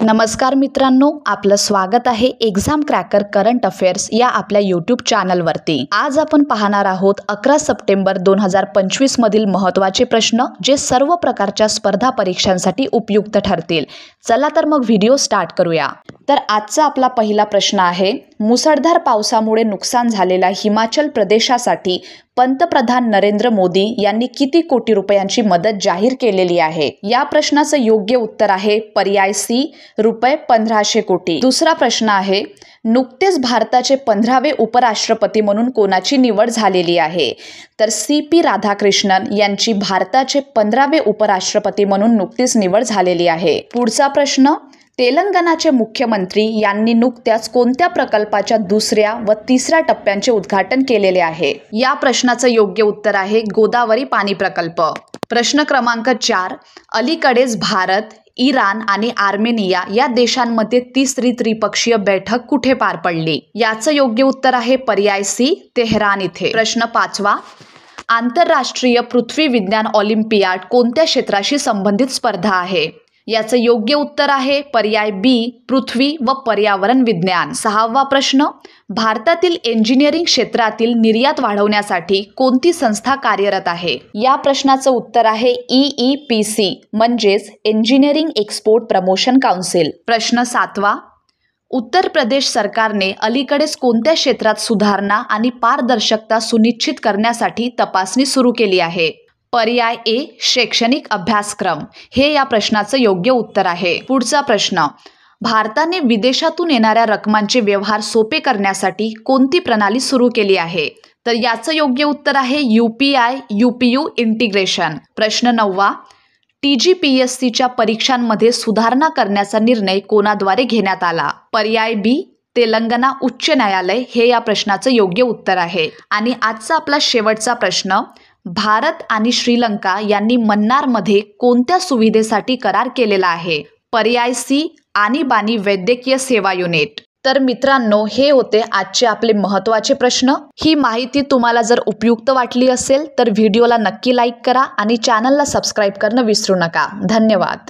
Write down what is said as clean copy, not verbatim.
नमस्कार मित्रांनो, आपलं स्वागत आहे एक्झाम क्रॅकर करंट अफेअर्स या आपल्या यूट्यूब चॅनलवरती। आज आपण पाहणार आहोत 11 सप्टेंबर 2025 मधील महत्त्वाचे प्रश्न जे सर्व प्रकारच्या स्पर्धा परीक्षांसाठी उपयुक्त ठरतील। चला तर मग व्हिडिओ स्टार्ट करूया। तर आजचा आपला पहिला प्रश्न आहे, मुसळधार पावसामुळे नुकसान झालेल्या हिमाचल प्रदेशासाठी पंतप्रधान नरेंद्र मोदी यांनी किती कोटी रुपयांची मदत जाहीर केलेली आहे? या प्रश्नाचं योग्य उत्तर आहे पर्याय सी, रुपये 1500 कोटी। दुसरा प्रश्न आहे, नुकतेच भारताचे 15वे उपराष्ट्रपती म्हणून कोणाची निवड झालेली आहे? तर CP राधाकृष्णन यांची भारताचे 15वे उपराष्ट्रपती म्हणून नुकतीच निवड झालेली आहे। पुढचा प्रश्न, तेलंगणाचे मुख्यमंत्री यांनी नुकत्याच कोणत्या प्रकल्पाच्या दुसऱ्या व तिसऱ्या टप्प्यांचे उद्घाटन केलेले आहे? या प्रश्नाचं योग्य उत्तर आहे गोदावरी पाणी प्रकल्प। प्रश्न क्रमांक 4, अलीकडेच भारत, इराण आणि आर्मेनिया या देशांमध्ये तिसरी त्रिपक्षीय बैठक कुठे पार पडली? याचं योग्य उत्तर आहे पर्याय सी, तेहरान इथे। प्रश्न 5, आंतरराष्ट्रीय पृथ्वी विज्ञान ऑलिम्पियाड कोणत्या क्षेत्राशी संबंधित स्पर्धा आहे? याचं योग्य उत्तर आहे पर्याय बी, पृथ्वी व पर्यावरण विज्ञान। 6वा प्रश्न, भारतातील इंजिनिअरिंग क्षेत्रातील निर्यात वाढवण्यासाठी कोणती संस्था कार्यरत आहे? या प्रश्नाचं उत्तर आहे EEPC म्हणजेच इंजिनिअरिंग एक्सपोर्ट प्रमोशन काउन्सिल। प्रश्न 7, उत्तर प्रदेश सरकारने अलीकडेच कोणत्या क्षेत्रात सुधारणा आणि पारदर्शकता सुनिश्चित करण्यासाठी तपासणी सुरू केली आहे? पर्याय ए, शैक्षणिक अभ्यासक्रम हे या प्रश्नाचं योग्य उत्तर आहे। पुढचा प्रश्न, भारताने विदेशातून येणाऱ्या रकमांचे व्यवहार सोपे करण्यासाठी कोणती प्रणाली सुरू केली आहे? तर याचं योग्य उत्तर आहे UPI UPU इंटिग्रेशन। प्रश्न 9, TGPSCच्या परीक्षांमध्ये सुधारणा करण्याचा निर्णय कोणाद्वारे घेण्यात आला? पर्याय बी, तेलंगणा उच्च न्यायालय हे या प्रश्नाचं योग्य उत्तर आहे। आणि आजचा आपला शेवटचा प्रश्न, भारत आणि श्रीलंका यांनी मन्नारमध्ये कोणत्या सुविधेसाठी करार केलेला आहे? पर्याय सी, आणीबाणी वैद्यकीय सेवा युनिट। तर मित्रांनो, हे होते आजचे आपले महत्त्वाचे प्रश्न। ही माहिती तुम्हाला जर उपयुक्त वाटली असेल तर व्हिडिओला नक्की लाईक करा आणि चॅनलला सबस्क्राईब करणं विसरू नका। धन्यवाद।